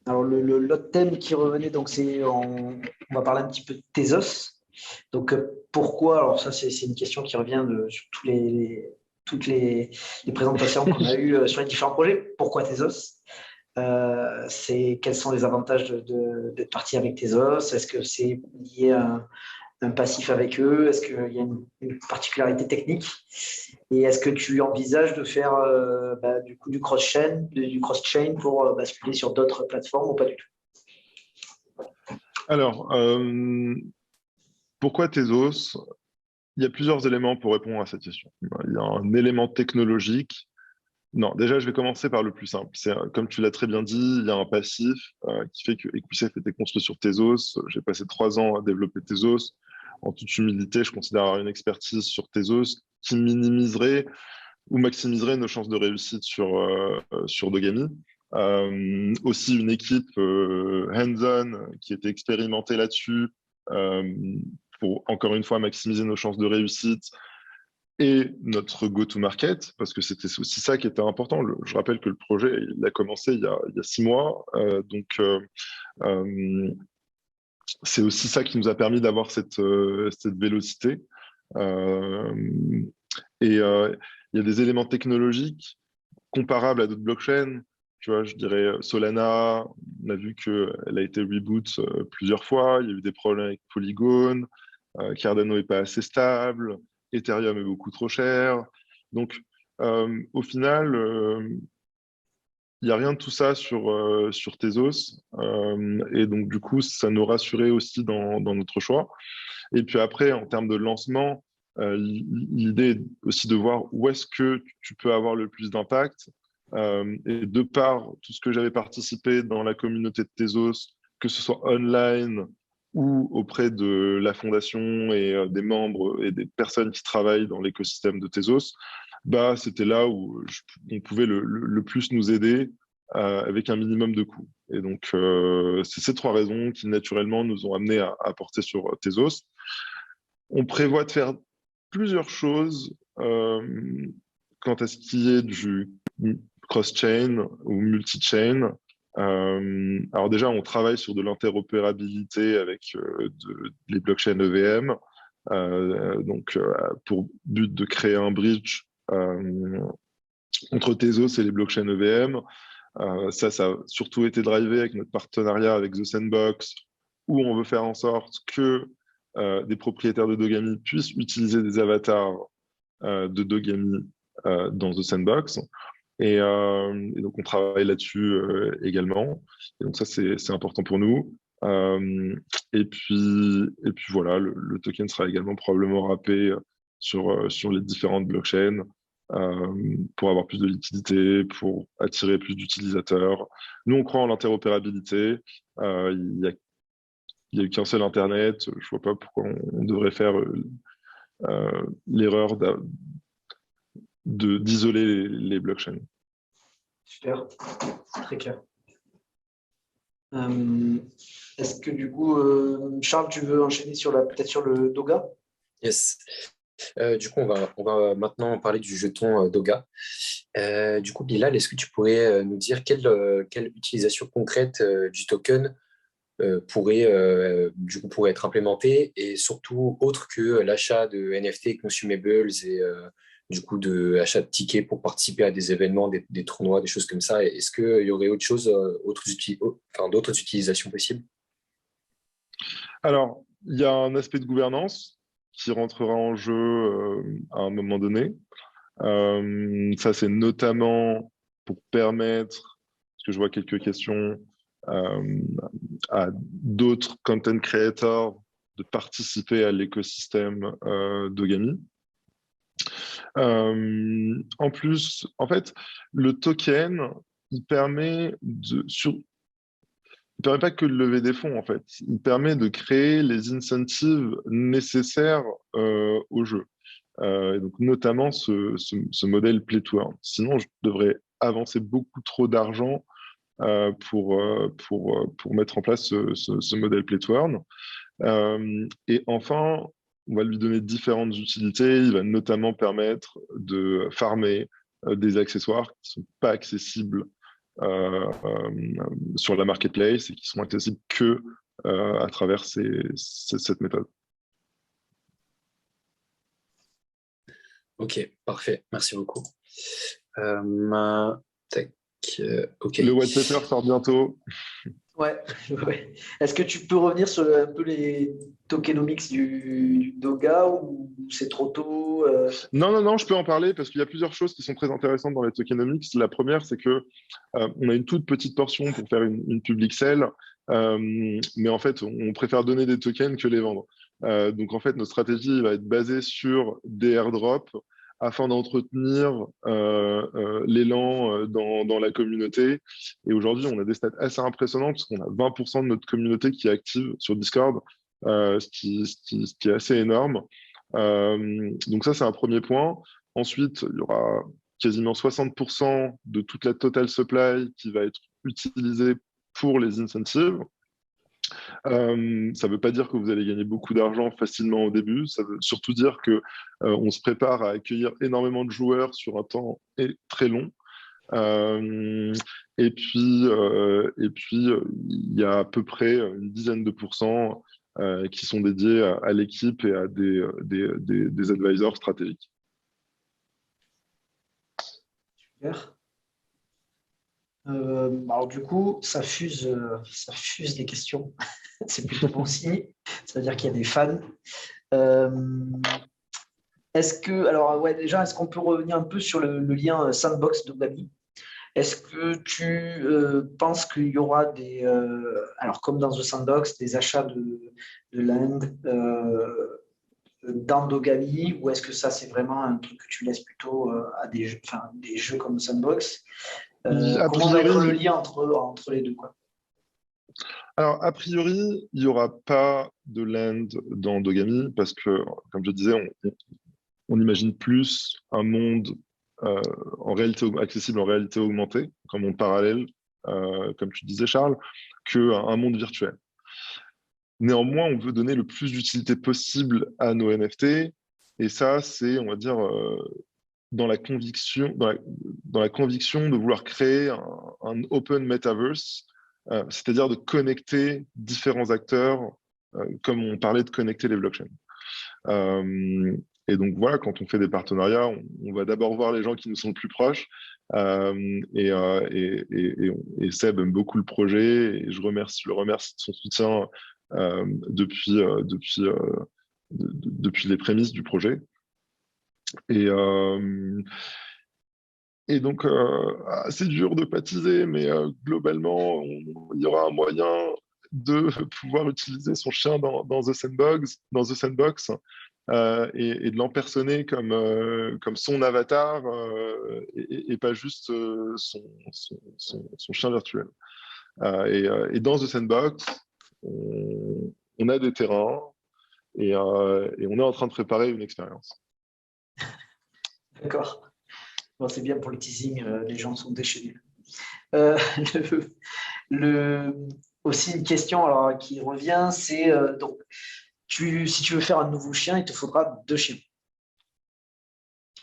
Alors, l'autre thème qui revenait, donc on va parler un petit peu de Tezos. Donc, pourquoi? Alors, ça, c'est une question qui revient sur toutes les présentations qu'on a eues sur les différents projets. Pourquoi Tezos? Quels sont les avantages d'être parti avec Tezos? Est-ce que c'est lié à un passif avec eux? Est-ce qu'il y a une particularité technique? Et est-ce que tu envisages de faire du coup du cross-chain pour basculer sur d'autres plateformes ou pas du tout? Alors, pourquoi Tezos? Il y a plusieurs éléments pour répondre à cette question. Il y a un élément technologique. Non, déjà, je vais commencer par le plus simple. Comme tu l'as très bien dit, il y a un passif qui fait que EquiSafe était construit sur Tezos. J'ai passé 3 ans à développer Tezos. En toute humilité, je considère avoir une expertise sur Tezos qui minimiserait ou maximiserait nos chances de réussite sur Dogami. Aussi une équipe hands-on qui était expérimentée là-dessus pour, encore une fois, maximiser nos chances de réussite et notre go-to-market, parce que c'était aussi ça qui était important. Je rappelle que le projet, il a commencé il y a 6 mois, donc c'est aussi ça qui nous a permis d'avoir cette vélocité. Et il y a des éléments technologiques comparables à d'autres blockchains. Tu vois, je dirais Solana, on a vu qu'elle a été reboot plusieurs fois. Il y a eu des problèmes avec Polygon. Cardano n'est pas assez stable. Ethereum est beaucoup trop cher. Donc, au final, il n'y a rien de tout ça sur Tezos. Et donc, du coup, ça nous rassurait aussi dans notre choix. Et puis après, en termes de lancement, l'idée est aussi de voir où est-ce que tu peux avoir le plus d'impact. Et de par tout ce que j'avais participé dans la communauté de Tezos, que ce soit online ou auprès de la fondation et des membres et des personnes qui travaillent dans l'écosystème de Tezos, c'était là où on pouvait le plus nous aider avec un minimum de coûts. Et donc, c'est ces 3 raisons qui, naturellement, nous ont amenés à porter sur Tezos. On prévoit de faire plusieurs choses quant à ce qui est du cross-chain ou multi-chain. Alors déjà, on travaille sur de l'interopérabilité avec les blockchains EVM, pour but de créer un bridge entre Tezos et les blockchains EVM. Ça a surtout été drivé avec notre partenariat avec The Sandbox, où on veut faire en sorte que des propriétaires de Dogami puissent utiliser des avatars de Dogami dans The Sandbox. Et donc, on travaille là-dessus également. Et donc, ça, c'est important pour nous. Et puis voilà, le token sera également probablement wrappé sur les différentes blockchains pour avoir plus de liquidité, pour attirer plus d'utilisateurs. Nous, on croit en l'interopérabilité. Il y a eu qu'un seul Internet. Je vois pas pourquoi on devrait faire l'erreur d'isoler les blockchains. Super, très clair. Est-ce que du coup, Charles, tu veux enchaîner peut-être sur le Doga? Yes. Du coup, on va maintenant parler du jeton Doga. Du coup, Bilal, est-ce que tu pourrais nous dire quelle utilisation concrète du token pourrait être implémentée, et surtout autre que l'achat de NFT consumables et du coup de achat de tickets pour participer à des événements, des tournois, des choses comme ça. Est-ce qu'il y aurait autre chose, d'autres utilisations possibles? Alors, il y a un aspect de gouvernance qui rentrera en jeu à un moment donné. Ça, c'est notamment pour permettre, parce que je vois quelques questions, à d'autres content creators de participer à l'écosystème d'Ogami. En plus, en fait, le token, il permet il permet pas que de lever des fonds, en fait. Il permet de créer les incentives nécessaires au jeu. Et donc, notamment ce modèle Play to Earn. Sinon, je devrais avancer beaucoup trop d'argent pour mettre en place ce modèle Play to Earn. Et enfin, on va lui donner différentes utilités. Il va notamment permettre de farmer des accessoires qui ne sont pas accessibles sur la marketplace et qui sont accessibles que à travers cette méthode. Ok, parfait. Merci beaucoup. Tac, ok. Le white paper sort bientôt. Ouais, ouais. Est-ce que tu peux revenir sur un peu les tokenomics du Doga ou c'est trop tôt? Non, je peux en parler parce qu'il y a plusieurs choses qui sont très intéressantes dans les tokenomics. La première, c'est que on a une toute petite portion pour faire une public sale, mais en fait, on préfère donner des tokens que les vendre. Donc en fait, notre stratégie va être basée sur des airdrops afin d'entretenir l'élan dans la communauté. Et aujourd'hui, on a des stats assez impressionnants parce qu'on a 20% de notre communauté qui est active sur Discord, ce qui est assez énorme. Donc ça, c'est un premier point. Ensuite, il y aura quasiment 60% de toute la total supply qui va être utilisée pour les incentives. Ça ne veut pas dire que vous allez gagner beaucoup d'argent facilement au début. Ça veut surtout dire que on se prépare à accueillir énormément de joueurs sur un temps très long. Et puis, il y a à peu près une dizaine de pourcents qui sont dédiés à l'équipe et à des advisors stratégiques. Super. Alors du coup, ça fuse les questions. C'est plutôt bon signe. C'est-à-dire qu'il y a des fans. Est-ce qu'on peut revenir un peu sur le lien Sandbox d'Ogami? Est-ce que tu penses qu'il y aura alors comme dans The Sandbox, des achats de land dans Dogami, ou est-ce que ça c'est vraiment un truc que tu laisses plutôt à des jeux comme Sandbox? Comment va être le lien entre les deux, quoi? Alors, a priori, il n'y aura pas de land dans Dogami parce que, comme je disais, on imagine plus un monde accessible en réalité augmentée, comme monde parallèle, comme tu disais, Charles, qu'un monde virtuel. Néanmoins, on veut donner le plus d'utilité possible à nos NFT, et ça, c'est, on va dire, dans la conviction de vouloir créer un open metaverse, c'est-à-dire de connecter différents acteurs, comme on parlait de connecter les blockchains. Et donc voilà, quand on fait des partenariats, on va d'abord voir les gens qui nous sont le plus proches. Et Seb aime beaucoup le projet, et je le remercie de son soutien depuis les prémices du projet. Et Et donc, c'est dur de baptiser, mais globalement, il y aura un moyen de pouvoir utiliser son chien dans The Sandbox et de l'empersonner comme son avatar et pas juste son chien virtuel. Et dans The Sandbox, on a des terrains et on est en train de préparer une expérience. D'accord. Bon, c'est bien pour le teasing, les gens sont déchaînés. Euh, aussi une question alors, qui revient, c'est donc si tu veux faire un nouveau chien, il te faudra 2 chiens.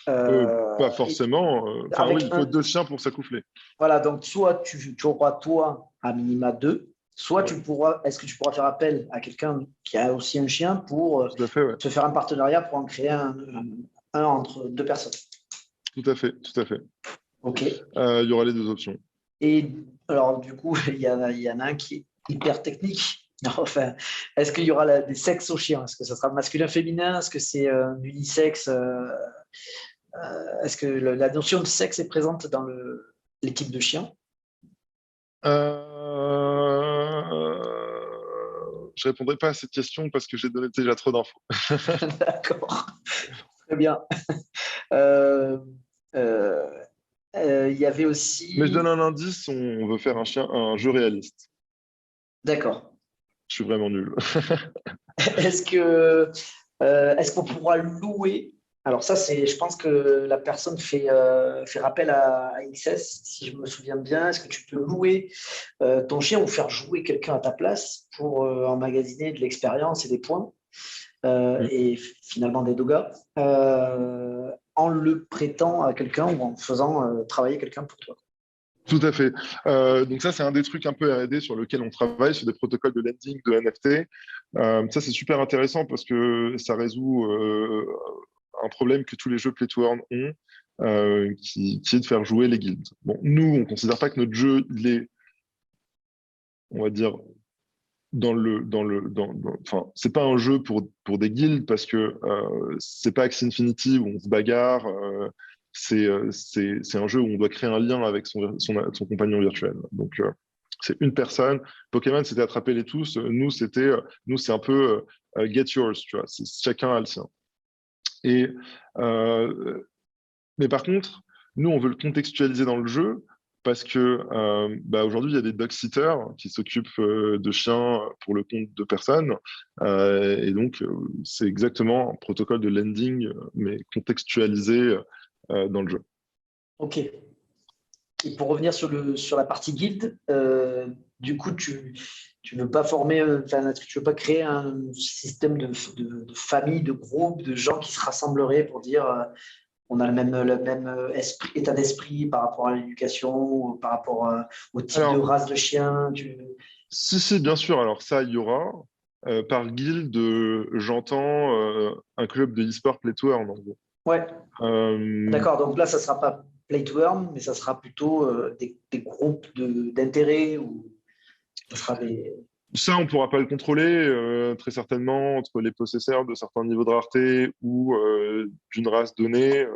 Pas forcément. Enfin, oui, il faut 2 chiens pour s'accoupler. Voilà, donc soit tu auras toi à minima 2, soit est-ce que tu pourras faire appel à quelqu'un qui a aussi un chien pour Tout à fait, ouais. se faire un partenariat pour en créer un entre 2 personnes. Tout à fait, tout à fait. Ok. Il y aura les 2 options. Et alors, du coup, il y en a un qui est hyper technique. Enfin, est-ce qu'il y aura des sexes aux chiens? Est-ce que ça sera masculin, féminin? Est-ce que c'est unisexe? Est-ce que la notion de sexe est présente dans l'équipe de chiens? Je répondrai pas à cette question parce que j'ai donné déjà trop d'infos. D'accord, très bien. Il y avait aussi. Mais je donne un indice, on veut faire un jeu réaliste. D'accord. Je suis vraiment nul. Est-ce qu'on pourra louer? Alors ça, je pense que la personne fait rappel à XS, si je me souviens bien. Est-ce que tu peux louer ton chien ou faire jouer quelqu'un à ta place pour emmagasiner de l'expérience et des points et finalement des dogas en le prêtant à quelqu'un ou en faisant travailler quelqu'un pour toi? Tout à fait. Donc ça, c'est un des trucs un peu R&D sur lequel on travaille, sur des protocoles de lending, de NFT. Ça, c'est super intéressant parce que ça résout un problème que tous les jeux Play to Earn ont, qui est de faire jouer les guildes. Bon, nous, on ne considère pas que notre jeu, il est, on va dire, enfin, c'est pas un jeu pour des guildes parce que c'est pas Axie Infinity où on se bagarre. C'est un jeu où on doit créer un lien avec son compagnon virtuel. Donc, c'est une personne. Pokémon, c'était attraper les tous. Nous, c'est un peu get yours, tu vois. Chacun a le sien. Mais par contre, nous, on veut le contextualiser dans le jeu parce que aujourd'hui, il y a des dog-sitters qui s'occupent de chiens pour le compte de personnes. Et donc, c'est exactement un protocole de lending, mais contextualisé dans le jeu. Ok. Et pour revenir sur la partie guilde, du coup, tu veux pas tu veux pas créer un système de famille, de groupe, de gens qui se rassembleraient pour dire on a le même état d'esprit par rapport à l'éducation, par rapport au type de race de chien. Si, bien sûr. Alors ça, il y aura. Par guilde, j'entends un club de e-sport Play to Earn, en gros. Ouais. D'accord, donc là, ça ne sera pas Play to Earn, mais ça sera plutôt des groupes d'intérêt ou ça sera des. Ça, on ne pourra pas le contrôler, très certainement, entre les possesseurs de certains niveaux de rareté ou d'une race donnée.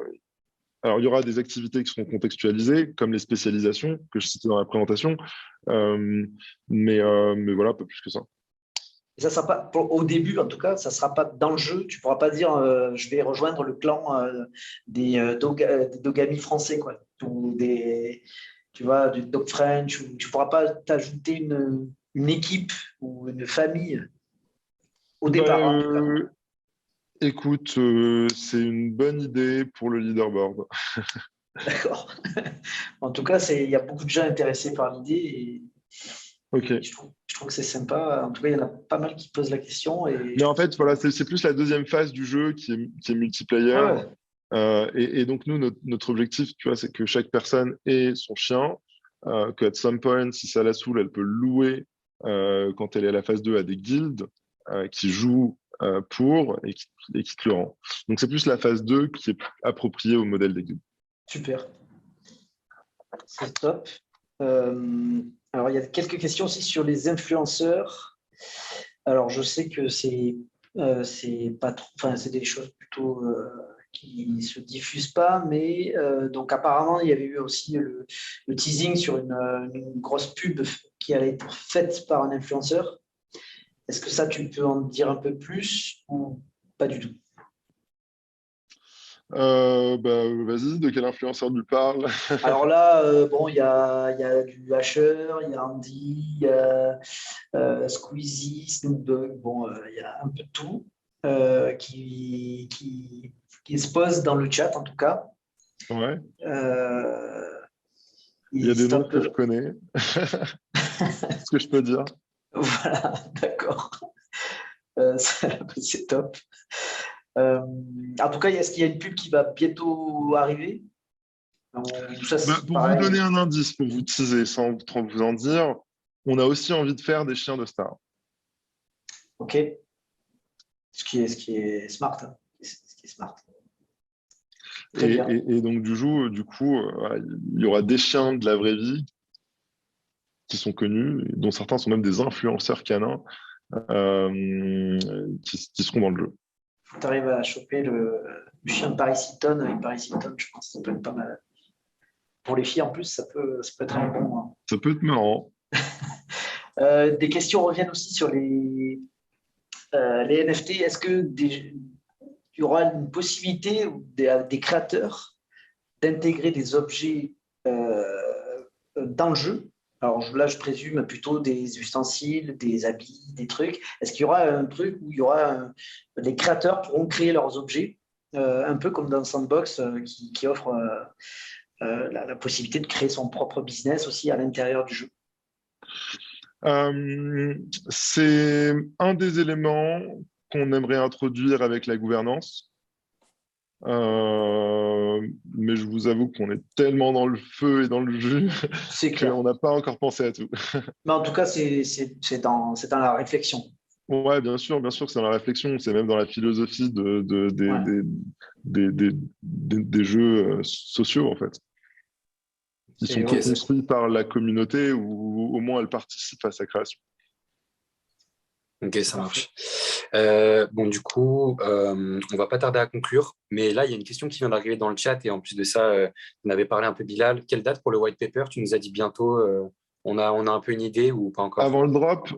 Alors, il y aura des activités qui seront contextualisées, comme les spécialisations que je citais dans la présentation, mais voilà, pas plus que ça. Et ça sera pas, au début, en tout cas, ça ne sera pas dans le jeu. Tu ne pourras pas dire je vais rejoindre le clan des Dogami français, quoi, ou tu vois, du Dog French. Tu ne pourras pas t'ajouter une équipe ou une famille au départ. En tout cas. Écoute, c'est une bonne idée pour le leaderboard. D'accord. En tout cas, il y a beaucoup de gens intéressés par l'idée et okay. je trouve que c'est sympa. En tout cas, il y en a pas mal qui posent la question. Mais en fait, voilà, c'est plus la deuxième phase du jeu qui est multiplayer. Ah ouais. Et donc, nous, notre objectif, tu vois, c'est que chaque personne ait son chien, qu'à some point, si ça la saoule, elle peut louer quand elle est à la phase 2 à des guildes qui jouent pour et qui te le rend. Donc, c'est plus la phase 2 qui est appropriée au modèle des guildes. Super. C'est top. Alors, il y a quelques questions aussi sur les influenceurs. Alors, je sais que c'est pas trop, enfin, c'est des choses plutôt qui ne se diffuse pas, mais donc apparemment, il y avait eu aussi le teasing sur une grosse pub qui allait être faite par un influenceur. Est-ce que ça, tu peux en dire un peu plus ou pas du tout? Vas-y, de quel influenceur tu parles? Alors là, bon, il y a du Usher, il y a Andy, il y a Squeezie, Snoop Dogg, bon, il y a un peu de tout qui se pose dans le chat en tout cas. Ouais. Il y a des noms que je connais. C'est ce que je peux dire. Voilà, d'accord. C'est top. En tout cas, est-ce qu'il y a une pub qui va bientôt arriver? Pour vous donner un indice, pour vous teaser, sans trop vous en dire, on a aussi envie de faire des chiens de star. Ok. Ce qui est smart. Hein. Ce qui est smart. Et donc, du coup, il y aura des chiens de la vraie vie qui sont connus, dont certains sont même des influenceurs canins qui seront dans le jeu. Tu arrives à choper le chien de Paris Hilton avec Paris Hilton, je pense que ça peut être pas mal. Pour les filles, en plus, ça peut être un bon. Hein. Ça peut être marrant. Des questions reviennent aussi sur les NFT. Est-ce que il y aura une possibilité des créateurs d'intégrer des objets dans le jeu? Alors là, je présume plutôt des ustensiles, des habits, des trucs. Est-ce qu'il y aura un truc où il y aura les créateurs pourront créer leurs objets, un peu comme dans Sandbox qui offre la possibilité de créer son propre business aussi à l'intérieur du jeu? C'est un des éléments qu'on aimerait introduire avec la gouvernance. Mais je vous avoue qu'on est tellement dans le feu et dans le jus qu'on n'a pas encore pensé à tout. Mais en tout cas, c'est dans la réflexion. Ouais, bien sûr que c'est dans la réflexion. C'est même dans la philosophie des jeux sociaux, en fait. Ils sont construits par la communauté ou au moins elle participe à sa création. Ok, ça marche. Bon, du coup, on va pas tarder à conclure, mais là, il y a une question qui vient d'arriver dans le chat et en plus de ça, on avait parlé un peu Bilal. Quelle date pour le white paper? Tu nous as dit bientôt. On a un peu une idée ou pas encore? Avant le drop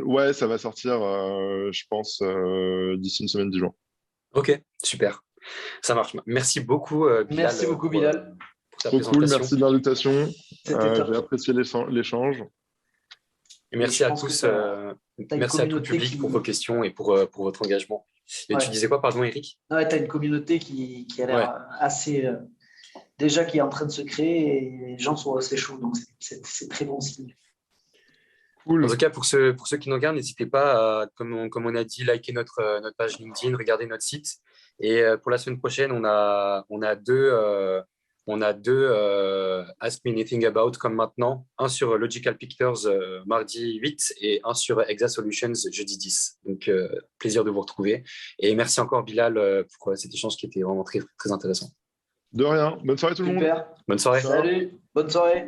ouais, ça va sortir, je pense, d'ici une semaine, 10 jours. Ok, super. Ça marche. Merci beaucoup, Bilal. Merci beaucoup, Bilal. Pour ta présentation. Cool, merci de l'invitation. J'ai apprécié l'échange. Et merci à tous. Merci à tout le public pour vos questions et pour votre engagement. Et tu disais quoi, pardon, Eric? Tu as une communauté qui a l'air assez. Déjà, qui est en train de se créer et les gens sont assez chauds. Donc, c'est très bon signe. Cool. En tout cas, pour ceux qui nous regardent, n'hésitez pas à, comme on a dit, liker notre page LinkedIn, regarder notre site. Et pour la semaine prochaine, on a deux Ask Me Anything About comme maintenant, un sur Logical Pictures mardi 8 et un sur Exa Solutions jeudi 10. Donc, plaisir de vous retrouver. Et merci encore, Bilal, pour cet échange qui était vraiment très, très intéressant. De rien. Bonne soirée tout le monde. Bonne soirée. Salut. Bonne soirée.